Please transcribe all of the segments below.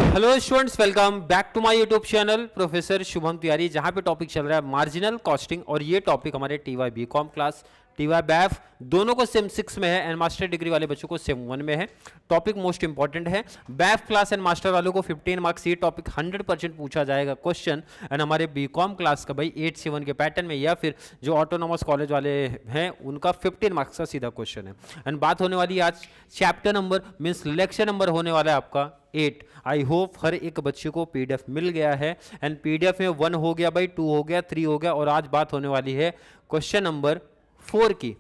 Hello students, welcome back to my YouTube channel professor Shubham Tiwari, जहां पे topic चल रहा है मार्जिनल कॉस्टिंग। और ये टॉपिक हमारे TY BCom class, TY BAF दोनों को सेम 6 में है एंड मास्टर डिग्री वाले बच्चों को सेम 1 में है। टॉपिक मोस्ट इंपॉर्टेंट है। बैफ क्लास एंड मास्टर वालों को 15 मार्क्स ये टॉपिक 100% पूछा जाएगा क्वेश्चन। एंड हमारे बीकॉम क्लास का भाई 8-7 के पैटर्न में या फिर जो ऑटोनॉमस कॉलेज वाले हैं उनका 15 मार्क्स का सीधा क्वेश्चन है। एंड बात होने वाली आज chapter number means lecture number होने वाला है आपका 8। आई होप हर एक बच्चे को पीडीएफ मिल गया है एंड पीडीएफ में 1 हो गया भाई, 2 हो गया, 3 हो गया और आज बात होने वाली है क्वेश्चन नंबर 4 की।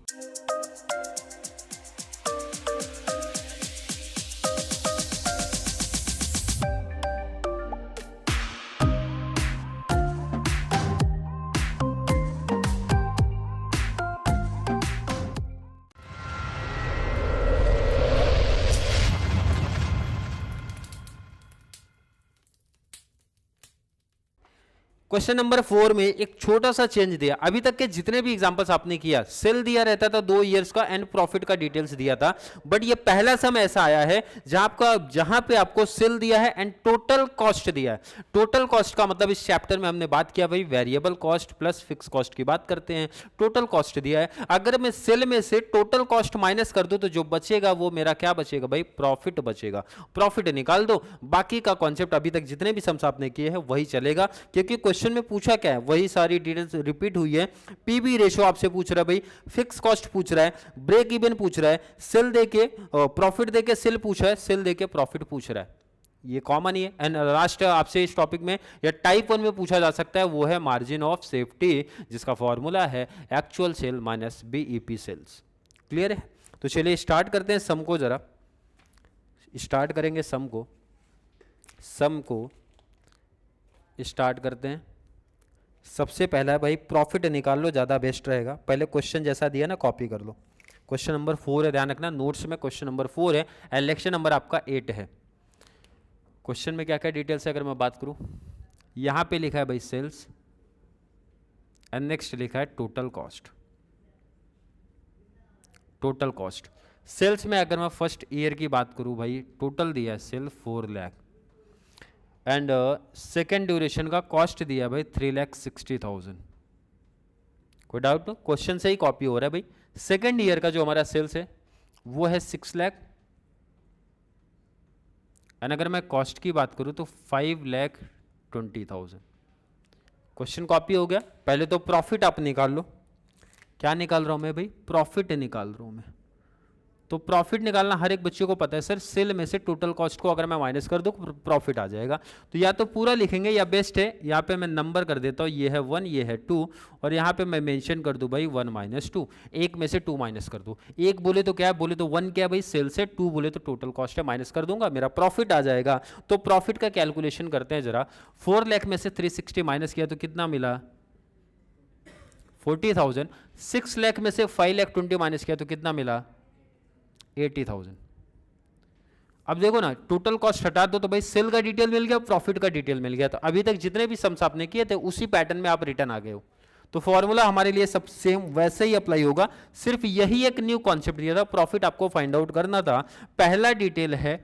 क्वेश्चन नंबर 4 में एक छोटा सा चेंज दिया। अभी तक के जितने भी एग्जांपल्स आपने किया सेल दिया रहता था 2 इयर्स का एंड प्रॉफिट का डिटेल्स दिया था, बट ये पहला सम ऐसा आया है जहां पे आपको सेल दिया है एंड टोटल कॉस्ट दिया है। टोटल कॉस्ट का मतलब इस चैप्टर में हमने बात किया भाई variable cost plus fix cost की बात करते हैं। टोटल कॉस्ट दिया है, अगर मैं सेल में से टोटल कॉस्ट माइनस कर दूं तो जो बचेगा वो मेरा क्या बचेगा भाई, प्रॉफिट बचेगा। प्रॉफिट निकाल दो, बाकी का कॉन्सेप्ट अभी तक जितने भी सम्स आपने किए हैं वही चलेगा, क्योंकि क्वेश्चन में पूछा क्या है वही सारी डिटेल्स रिपीट हुई है। पीबी रेशियो आपसे पूछ रहा है भाई, फिक्स कॉस्ट पूछ रहा है, ब्रेक इवन पूछ रहा है, सेल देके प्रॉफिट देके सेल पूछ रहा है, सेल देके प्रॉफिट पूछ रहा है। ये कॉमन ही है। एंड लास्ट आपसे इस टॉपिक में या टाइप 1 में पूछा जा सकता है वो है मार्जिन ऑफ सेफ्टी, जिसका फॉर्मूला है actual sale minus BEP sales. Clear है? तो चलिए स्टार्ट करते हैं सम को। जरा स्टार्ट करेंगे सम को स्टार्ट करते हैं। सबसे पहला है भाई प्रॉफिट निकाल लो, ज़्यादा बेस्ट रहेगा। पहले क्वेश्चन जैसा दिया ना कॉपी कर लो। क्वेश्चन नंबर 4 है, ध्यान रखना नोट्स में क्वेश्चन नंबर 4 है एंड लेक्चर नंबर आपका 8 है। क्वेश्चन में क्या क्या डिटेल्स है अगर मैं बात करूं, यहां पे लिखा है भाई सेल्स एंड नेक्स्ट लिखा है total cost. Total cost sales में अगर मैं फर्स्ट ईयर की बात करूं भाई, टोटल दिया है sale 4 lakh and second duration का कॉस्ट दिया है भाई 3,60,000। कोई डाउट? क्वेश्चन से ही कॉपी हो रहा है भाई। सेकेंड ईयर का जो हमारा सेल्स है वो है 6 लाख एंड अगर मैं कॉस्ट की बात करूं तो 5,20,000। क्वेश्चन कॉपी हो गया। पहले तो प्रॉफिट आप निकाल लो। क्या निकाल रहा हूं मैं भाई? प्रॉफिट निकाल रहा हूं मैं। तो प्रॉफिट निकालना हर एक बच्चे को पता है सर, सेल में से टोटल कॉस्ट को अगर मैं माइनस कर दूं प्रॉफिट आ जाएगा। तो या तो पूरा लिखेंगे या बेस्ट है यहाँ पे मैं नंबर कर देता हूँ, ये है 1 ये है 2 और यहाँ पे मैं मेंशन कर दूं भाई 1 - 2। एक में से 2 माइनस कर दूं। एक बोले तो क्या है, बोले तो 1 क्या है भाई सेल से, 2 बोले तो टोटल कॉस्ट है, माइनस कर दूंगा मेरा प्रॉफिट आ जाएगा। तो प्रॉफिट का कैलकुलेशन करते हैं जरा। 4 लाख में से 360 माइनस किया तो कितना मिला? 40,000। 6 लाख में से 5,20,000 माइनस किया तो कितना मिला? 80,000। अब देखो ना, टोटल कॉस्ट हटा दो तो भाई सेल का डिटेल मिल गया, प्रॉफिट का डिटेल मिल गया। तो अभी तक जितने भी सम्स आपने किए थे उसी पैटर्न में आप रिटर्न आ गए हो। तो फॉर्मूला हमारे लिए सब सेम वैसे ही अप्लाई होगा, सिर्फ यही एक न्यू कॉन्सेप्ट दिया था, प्रॉफिट आपको फाइंड आउट करना था। पहला डिटेल है,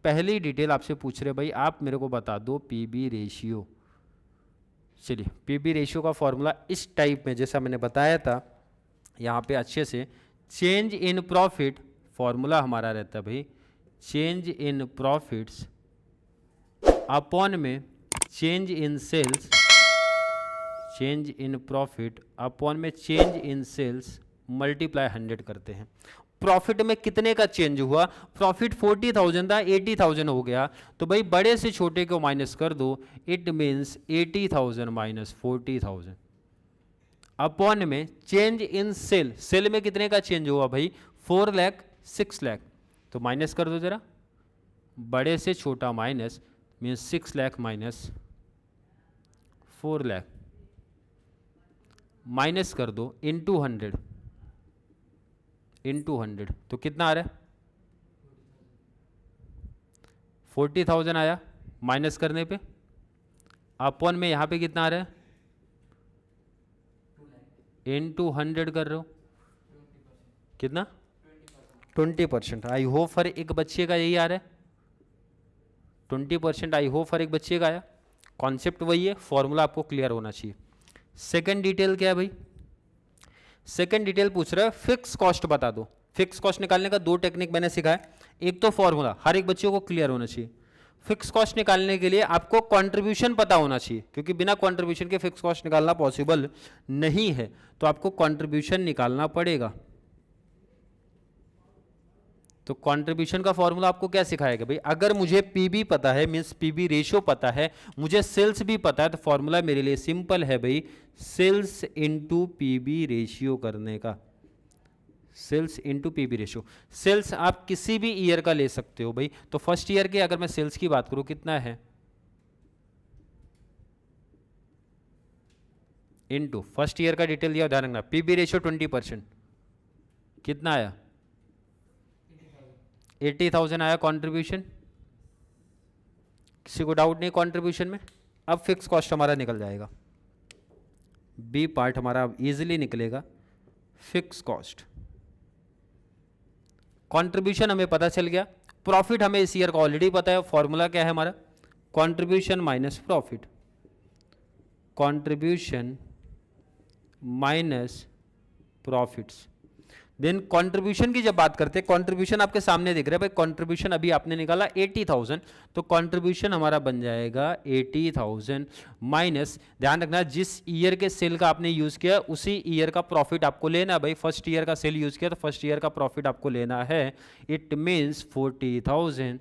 पहली डिटेल आपसे पूछ रहे भाई आप मेरे को बता दो पीबी रेशियो। चलिए पीबी रेशियो का फॉर्मूला इस टाइप में जैसा मैंने बताया था यहाँ पे अच्छे से, चेंज इन प्रॉफिट फॉर्मूला हमारा रहता है भाई चेंज इन प्रॉफिट्स अपॉन में change in sales, change in profit upon में चेंज इन सेल्स मल्टीप्लाई 100 करते हैं। प्रॉफिट में कितने का चेंज हुआ? प्रॉफिट 40,000 था, 80,000 हो गया। तो भाई बड़े से छोटे को माइनस कर दो, इट मीन्स 80,000 माइनस 40,000 अपॉन में चेंज इन सेल। सेल में कितने का चेंज हुआ भाई? 4 लाख 6 लाख। तो माइनस कर दो जरा, बड़े से छोटा minus means 6 lakh minus 4 lakh, minus कर दो इनटू 100 तो कितना आ रहा है? 40,000 आया माइनस करने पे, अपॉन में यहाँ पे कितना आ रहा है? इनटू 100 कर रहे हो, कितना? 20%। आई होप हर एक बच्चे का यही आ रहा है 20%। आई होप हर एक बच्चे का आया, कॉन्सेप्ट वही है, फॉर्मूला आपको क्लियर होना चाहिए। सेकंड डिटेल क्या है भाई? सेकंड डिटेल पूछ रहा है फिक्स कॉस्ट बता दो। फिक्स कॉस्ट निकालने का दो टेक्निक मैंने सिखाया, एक तो फॉर्मूला हर एक बच्चे को क्लियर होना चाहिए। फिक्स कॉस्ट निकालने के लिए आपको कंट्रीब्यूशन पता होना चाहिए, क्योंकि बिना कंट्रीब्यूशन के फिक्स कॉस्ट निकालना पॉसिबल नहीं है, तो आपको कंट्रीब्यूशन निकालना पड़ेगा। तो कंट्रीब्यूशन का फॉर्मूला आपको क्या सिखाएगा भाई? अगर मुझे पीबी पता है, मींस पीबी रेशियो पता है, मुझे सेल्स भी पता है, तो फॉर्मूला मेरे लिए सिंपल है भाई, सेल्स इनटू पीबी रेशियो करने का। Sales into PV ratio. Sales आप किसी भी ईयर का ले सकते हो भाई, तो फर्स्ट ईयर के अगर मैं सेल्स की बात करूं कितना है, इनटू फर्स्ट ईयर का डिटेल दिया, ध्यान रखना, पीबी रेशियो 20%, कितना आया? 80,000 आया कंट्रीब्यूशन। किसी को डाउट नहीं कंट्रीब्यूशन में? अब फिक्स कॉस्ट हमारा निकल जाएगा, बी पार्ट हमारा अब इजीली निकलेगा। फिक्स कॉस्ट, कंट्रीब्यूशन हमें पता चल गया, प्रॉफिट हमें इस ईयर का ऑलरेडी पता है, फॉर्मूला क्या है हमारा? Contribution minus profit, contribution minus profits. Then contribution की जब बात करते हैं, कंट्रीब्यूशन आपके सामने दिख रहा है भाई, कंट्रीब्यूशन अभी आपने निकाला 80,000, तो कंट्रीब्यूशन हमारा बन जाएगा 80,000 माइनस, ध्यान रखना जिस ईयर के सेल का आपने यूज किया उसी ईयर का प्रॉफिट आपको लेना है भाई। फर्स्ट ईयर का सेल यूज किया तो फर्स्ट ईयर का प्रॉफिट आपको लेना है। इट मीन्स 40,000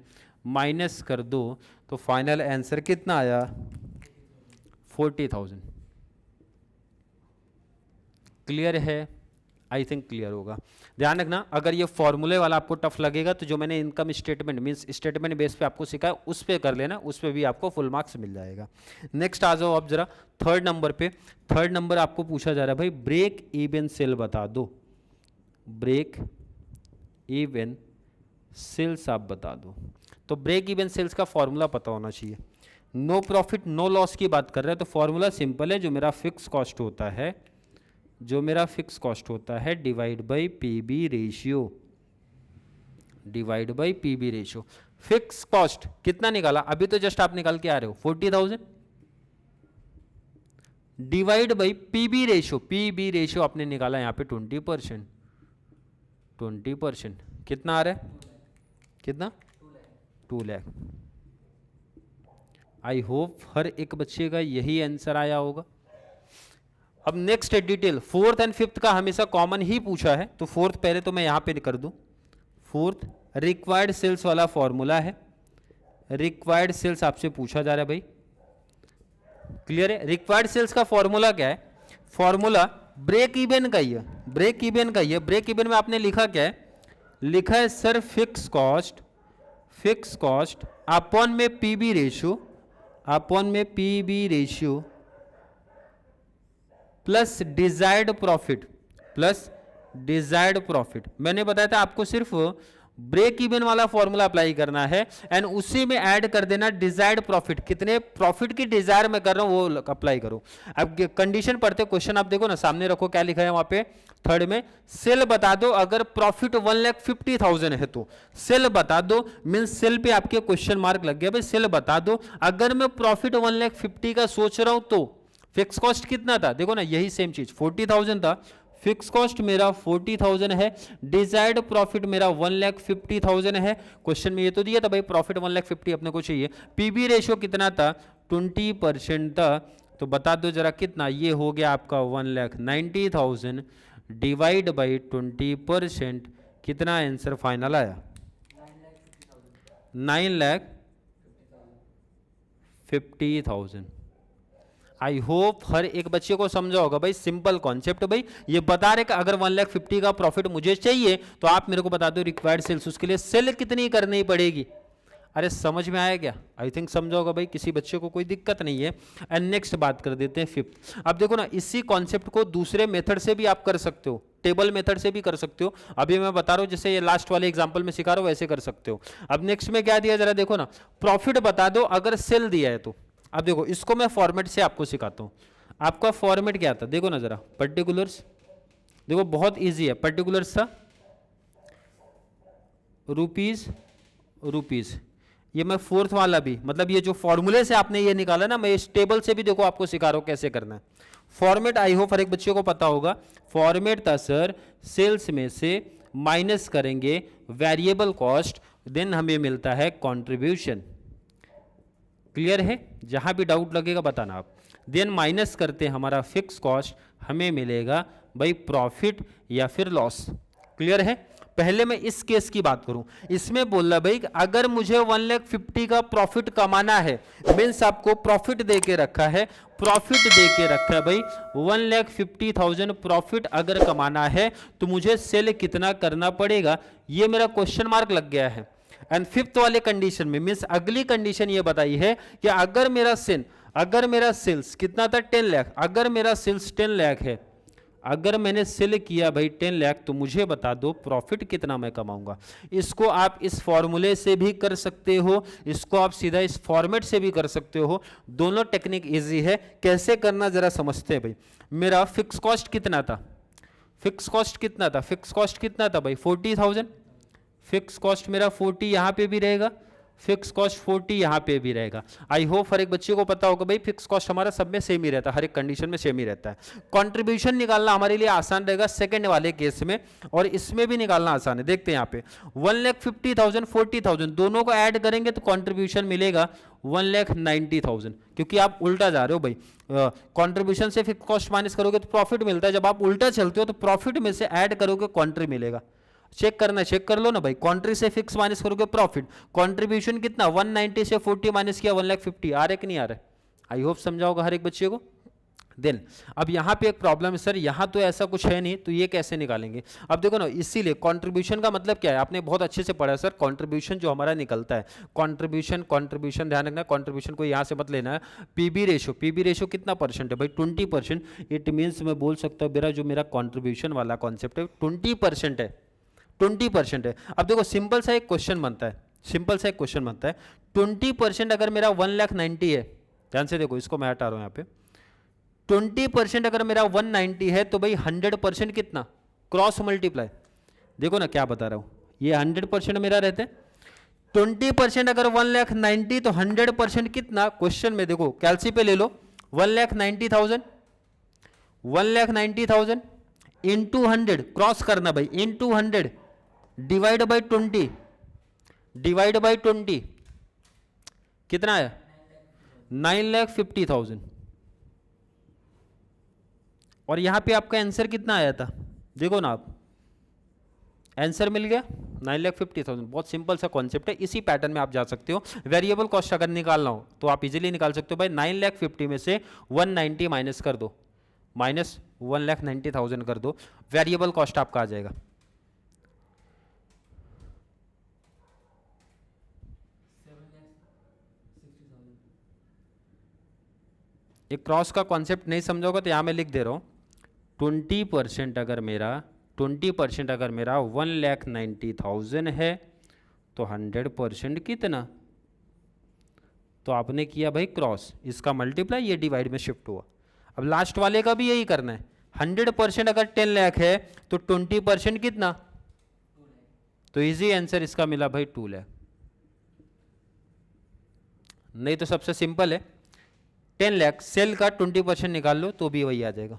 माइनस कर दो तो फाइनल आंसर कितना आया? 40,000। क्लियर है? आई थिंक क्लियर होगा। ध्यान रखना अगर ये फॉर्मूले वाला आपको टफ लगेगा तो जो मैंने income statement means statement base पे आपको सिखाया उस पे कर लेना, उस पे भी आपको फुल मार्क्स मिल जाएगा। नेक्स्ट आ जाओ आप जरा थर्ड नंबर पे। थर्ड नंबर आपको पूछा जा रहा है भाई ब्रेक इवन सेल बता दो। ब्रेक इवन सेल्स आप बता दो। तो ब्रेक इवन सेल्स का फॉर्मूला पता होना चाहिए। नो प्रॉफिट नो लॉस की बात कर रहे हैं तो फॉर्मूला सिंपल है, जो मेरा फिक्स कॉस्ट होता है, जो मेरा फिक्स कॉस्ट होता है divide by PV ratio, divide by PV ratio. Fix cost कितना निकाला? अभी तो जस्ट आप निकाल के आ रहे हो 40,000 divide by PV ratio. PV ratio आपने निकाला यहां पे 20%। 20% कितना आ रहा है? कितना? 2 लाख। आई होप हर एक बच्चे का यही आंसर आया होगा। अब next detail, fourth and fifth का हमेशा कॉमन ही पूछा है, तो फोर्थ पहले तो मैं यहां पे कर दूं। फोर्थ रिक्वायर्ड सेल्स वाला फॉर्मूला है, रिक्वायर्ड सेल्स आपसे पूछा जा रहा है भाई। क्लियर है? रिक्वायर्ड सेल्स का फॉर्मूला क्या है? फॉर्मूला ब्रेक इवन का ही है, ब्रेक इवन का ही है। ब्रेक इवन में आपने लिखा क्या है? लिखा है sir fix cost, fix cost upon में पीबी रेशियो, अपॉन में PV ratio plus desired profit, plus desired profit. मैंने बताया था आपको सिर्फ ब्रेक इवन वाला फॉर्मूला अप्लाई करना है एंड उसी में ऐड कर देना डिजायर्ड प्रॉफिट। कितने प्रॉफिट की डिजायर में कर रहा हूं वो अप्लाई करो। अब कंडीशन पढ़ते क्वेश्चन आप देखो ना, सामने रखो क्या लिखा है वहां पे थर्ड में, सेल बता दो अगर प्रॉफिट 1,50,000 है तो सेल बता दो। मींस सेल पे आपके क्वेश्चन मार्क लग गया भाई, सेल बता दो। अगर मैं प्रॉफिट 1,50,000 का सोच रहा हूं तो फिक्स कॉस्ट कितना था? देखो ना यही सेम चीज 40,000 था, फिक्स कॉस्ट मेरा 40,000 है, डिजायर्ड प्रॉफिट मेरा 1,50,000 है। क्वेश्चन में ये तो दिया था भाई प्रॉफिट 1,50,000 अपने को चाहिए। पीबी रेशियो कितना था? 20% था। तो बता दो जरा कितना? ये हो गया आपका 1,90,000 डिवाइड बाई 20%, कितना आंसर फाइनल आया? 9,50,000। आई होप हर एक बच्चे को समझा होगा भाई, सिंपल कॉन्सेप्ट भाई। ये बता रहे कि अगर 1,50,000 का प्रॉफिट मुझे चाहिए तो आप मेरे को बता दो रिक्वायर्ड सेल्स, उसके लिए सेल कितनी करनी पड़ेगी। अरे समझ में आया क्या? आई थिंक समझा होगा भाई, किसी बच्चे को कोई दिक्कत नहीं है। एंड नेक्स्ट बात कर देते हैं फिफ्थ। अब देखो ना इसी कॉन्सेप्ट को दूसरे मेथड से भी आप कर सकते हो, टेबल मेथड से भी कर सकते हो। अभी मैं बता रहा हूं जैसे ये लास्ट वाले एग्जांपल में सिखा रहा हूं वैसे कर सकते हो। अब नेक्स्ट में क्या दिया जरा देखो ना, प्रॉफिट बता दो अगर सेल दिया है तो। अब देखो इसको मैं फॉर्मेट से आपको सिखाता हूं। आपका फॉर्मेट क्या था देखो ना जरा, पर्टिकुलर्स। देखो बहुत इजी है, पर्टिकुलर्स था रुपीज रुपीज ये मैं फोर्थ वाला भी, मतलब ये जो फॉर्मूले से आपने ये निकाला ना, मैं इस टेबल से भी देखो आपको सिखा रहा हूं कैसे करना है। फॉर्मेट आई होप हर एक बच्चे को पता होगा। फॉर्मेट था सर, सेल्स में से माइनस करेंगे वेरिएबल कॉस्ट, देन हमें मिलता है कंट्रीब्यूशन। क्लियर है? जहां भी डाउट लगेगा बताना आप। देन माइनस करते हैं हमारा फिक्स कॉस्ट, हमें मिलेगा भाई प्रॉफिट या फिर लॉस। क्लियर है? पहले मैं इस केस की बात करूं, इसमें बोल रहा भाई अगर मुझे 1,50,000 का प्रॉफिट कमाना है, मीन्स आपको प्रॉफिट दे के रखा है, प्रॉफिट दे के रखा है भाई 1,50,000 प्रॉफिट अगर कमाना है तो मुझे सेल कितना करना पड़ेगा, ये मेरा क्वेश्चन मार्क लग गया है। एंड फिफ्थ वाले कंडीशन में मीन्स अगली कंडीशन ये बताई है कि अगर मेरा सेल्स कितना था 10 लाख, अगर मेरा सेल्स 10 लाख है, अगर मैंने सेल किया भाई 10 लाख, तो मुझे बता दो प्रॉफिट कितना मैं कमाऊंगा। इसको आप इस फॉर्मूले से भी कर सकते हो, इसको आप सीधा इस फॉर्मेट से भी कर सकते हो, दोनों टेक्निक इजी है। कैसे करना जरा समझते हैं भाई। मेरा फिक्स कॉस्ट कितना था, फिक्स कॉस्ट कितना था भाई 40,000। फिक्स कॉस्ट मेरा 40 यहाँ पे भी रहेगा, फिक्स कॉस्ट 40 यहाँ पे भी रहेगा। आई होप हर एक बच्चे को पता होगा भाई फिक्स कॉस्ट हमारा सब में सेम ही रहता है, हर एक कंडीशन में सेम ही रहता है। कंट्रीब्यूशन निकालना हमारे लिए आसान रहेगा सेकंड वाले केस में, और इसमें भी निकालना आसान है। देखते हैं यहाँ पे 1,50,000 40,000 दोनों को ऐड करेंगे तो कंट्रीब्यूशन मिलेगा 1,90,000, क्योंकि आप उल्टा जा रहे हो भाई। कंट्रीब्यूशन से फिक्स कॉस्ट माइनस करोगे तो प्रॉफिट मिलता है, जब आप उल्टा चलते हो तो प्रॉफिट में से ऐड करोगे कॉन्ट्री मिलेगा। चेक करना, चेक कर लो ना भाई, कॉन्ट्री से फिक्स माइनस करोगे प्रॉफिट, कंट्रीब्यूशन कितना 190 से 40 माइनस किया 1,50,000, आ रहा है कि नहीं आ रहा है? आई होप समझा होगा हर एक बच्चे को। देन अब यहाँ पे एक प्रॉब्लम है सर, यहाँ तो ऐसा कुछ है नहीं, तो ये कैसे निकालेंगे? अब देखो ना, इसीलिए कंट्रीब्यूशन का मतलब क्या है, आपने बहुत अच्छे से पढ़ा सर। कंट्रीब्यूशन जो हमारा निकलता है, कंट्रीब्यूशन ध्यान रखना, कंट्रीब्यूशन को यहाँ से मत लेना है। पीबी रेशो कितना परसेंट है भाई 20%। इट मीन्स मैं बोल सकता हूँ मेरा जो मेरा कंट्रीब्यूशन वाला कॉन्सेप्ट है 20% है, 20% है। अब देखो सिंपल सा एक क्वेश्चन बनता है, 20% अगर मेरा 1,90,000 है, ध्यान से देखो, इसको मैं हटा रहा हूं यहाँ पे। 20% अगर मेरा 190 है तो भाई 100% कितना, क्रॉस मल्टीप्लाई। देखो ना क्या बता रहा हूं, ये 100% मेरा रहता है। 20% अगर 1,90,000 तो 100% कितना, क्वेश्चन में देखो कैलसी पे ले लो, 1,90,000 इंटू 100, क्रॉस करना भाई, इंटू 100 डिवाइड बाई 20 कितना है 9,50,000। और यहां पे आपका आंसर कितना आया था, देखो ना आप, आंसर मिल गया 9,50,000। बहुत सिंपल सा कॉन्सेप्ट है, इसी पैटर्न में आप जा सकते हो। वेरिएबल कॉस्ट अगर निकालना हो तो आप इजीली निकाल सकते हो भाई। 9,50,000 में से 190 माइनस कर दो, माइनस 1,90,000 कर दो, वेरिएबल कॉस्ट आपका आ जाएगा। एक क्रॉस का कॉन्सेप्ट नहीं समझोगे तो यहां मैं लिख दे रहा हूं, 20% अगर मेरा 1,90,000 है तो 100% कितना, तो आपने किया भाई क्रॉस, इसका मल्टीप्लाई, ये डिवाइड में शिफ्ट हुआ। अब लास्ट वाले का भी यही करना है, 100% अगर 10 लाख है तो 20% कितना, तो इजी आंसर इसका मिला भाई 2 लाख। नहीं तो सबसे सिंपल है, 10 लाख सेल का 20% निकाल लो तो भी वही आ जाएगा।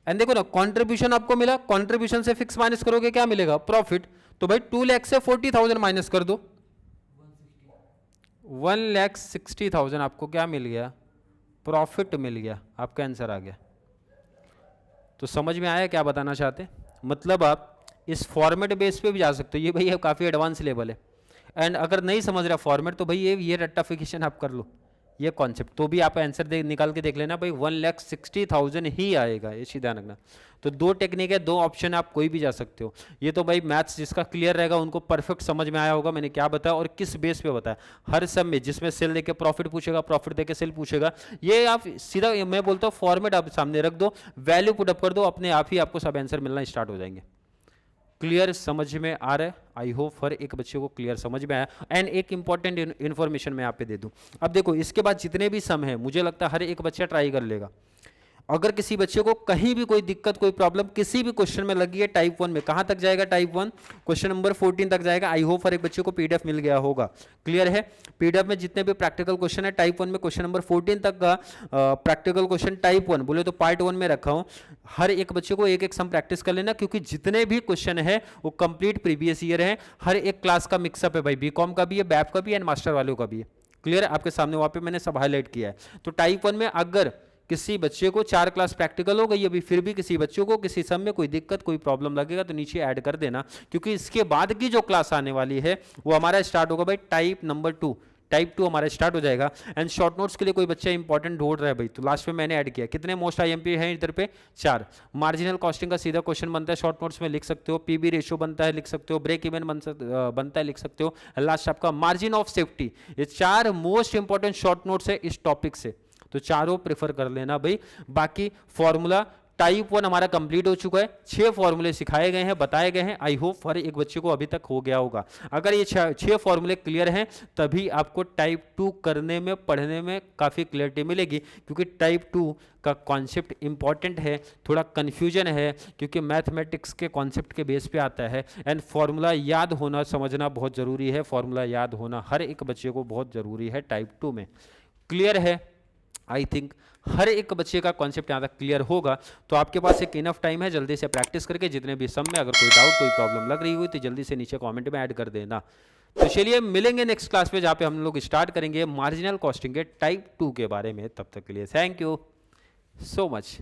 एंड देखो ना, कंट्रीब्यूशन आपको मिला, कंट्रीब्यूशन से फिक्स माइनस करोगे क्या मिलेगा, प्रॉफिट। तो भाई 2 लाख से 40,000 माइनस कर दो, 1,60,000 आपको क्या मिल गया, प्रॉफिट मिल गया, आपका आंसर आ गया। तो समझ में आया क्या बताना चाहते, मतलब आप इस फॉर्मेट बेस पे भी जा सकते हो, ये भाई काफ़ी एडवांस लेवल है। एंड अगर नहीं समझ रहा फॉर्मेट तो भाई ये रट्टाफिकेशन आप कर लो, ये कॉन्सेप्ट, तो भी आप आंसर निकाल के देख लेना भाई 1,60,000 ही आएगा, ये सीधा ध्यान रखना। तो दो टेक्निक है, दो ऑप्शन आप कोई भी जा सकते हो। ये तो भाई मैथ्स जिसका क्लियर रहेगा उनको परफेक्ट समझ में आया होगा मैंने क्या बताया और किस बेस पे बताया। हर सब में जिसमें सेल देके प्रॉफिट पूछेगा, प्रॉफिट देके सेल पूछेगा, ये आप सीधा मैं बोलता हूँ फॉर्मेट आप सामने रख दो, वैल्यू पुटअप कर दो, अपने आप ही आपको सब आंसर मिलना स्टार्ट हो जाएंगे। क्लियर समझ में आ रहा है? आई होप हर एक बच्चे को क्लियर समझ में आया। एंड एक इंपॉर्टेंट इन्फॉर्मेशन मैं यहाँ पे दे दूं, अब देखो इसके बाद जितने भी सम है मुझे लगता है हर एक बच्चा ट्राई कर लेगा। अगर किसी बच्चे को कहीं भी कोई दिक्कत कोई प्रॉब्लम किसी भी क्वेश्चन में लगी है टाइप 1 में, कहां तक जाएगा टाइप 1? क्वेश्चन नंबर 14 तक जाएगा। आई होप हर एक बच्चे को पीडीएफ मिल गया होगा। क्लियर है? पीडीएफ में जितने भी प्रैक्टिकल क्वेश्चन है टाइप 1 में क्वेश्चन नंबर 14 तक का प्रैक्टिकल क्वेश्चन टाइप 1 बोले तो पार्ट 1 में रखा हूं। हर एक बच्चे को एक एक सम प्रैक्टिस कर लेना, क्योंकि जितने भी क्वेश्चन है वो कंप्लीट प्रीवियस ईयर है। हर एक क्लास का मिक्सअप है भाई, बीकॉम का भी है, बैप का भी है एंड मास्टर वालों का भी है। क्लियर है? आपके सामने वहां पे मैंने सब हाईलाइट किया है। तो टाइप 1 में अगर किसी बच्चे को 4 क्लास प्रैक्टिकल हो गई अभी, फिर भी किसी बच्चों को किसी सम में कोई दिक्कत कोई प्रॉब्लम लगेगा तो नीचे ऐड कर देना, क्योंकि इसके बाद की जो क्लास आने वाली है वो हमारा स्टार्ट होगा भाई टाइप नंबर 2। टाइप 2 हमारा स्टार्ट हो जाएगा। एंड शॉर्ट नोट्स के लिए कोई बच्चा इंपॉर्टेंट ढूंढ रहा है भाई, तो लास्ट में मैंने ऐड किया। कितने मोस्ट आईएमपी हैं इधर पे? 4। मार्जिनल कॉस्टिंग का सीधा क्वेश्चन बनता है शॉर्ट नोट्स में, लिख सकते हो। पीबी रेशियो बनता है, लिख सकते हो। ब्रेक इवन बनता है, लिख सकते हो। लास्ट आपका मार्जिन ऑफ सेफ्टी। ये 4 मोस्ट इंपॉर्टेंट शॉर्ट नोट्स है इस टॉपिक से, तो चारों प्रेफर कर लेना भाई। बाकी फॉर्मूला टाइप 1 हमारा कंप्लीट हो चुका है। 6 फॉर्मूले सिखाए गए हैं, बताए गए हैं। आई होप हर एक बच्चे को अभी तक हो गया होगा। अगर ये 6 फॉर्मूले क्लियर हैं तभी आपको टाइप 2 करने में पढ़ने में काफ़ी क्लियरिटी मिलेगी, क्योंकि टाइप 2 का कॉन्सेप्ट इंपॉर्टेंट है, थोड़ा कन्फ्यूजन है, क्योंकि मैथमेटिक्स के कॉन्सेप्ट के बेस पे आता है। एंड फॉर्मूला याद होना समझना बहुत ज़रूरी है। फॉर्मूला याद होना हर एक बच्चे को बहुत ज़रूरी है टाइप 2 में। क्लियर है? आई थिंक हर एक बच्चे का कॉन्सेप्ट यहाँ तक क्लियर होगा, तो आपके पास एक इनफ टाइम है जल्दी से प्रैक्टिस करके जितने भी सम में अगर कोई डाउट कोई प्रॉब्लम लग रही हुई तो जल्दी से नीचे कमेंट में ऐड कर देना। तो चलिए मिलेंगे नेक्स्ट क्लास में, जहाँ पे हम लोग स्टार्ट करेंगे मार्जिनल कॉस्टिंग के टाइप 2 के बारे में। तब तक के लिए थैंक यू सो मच।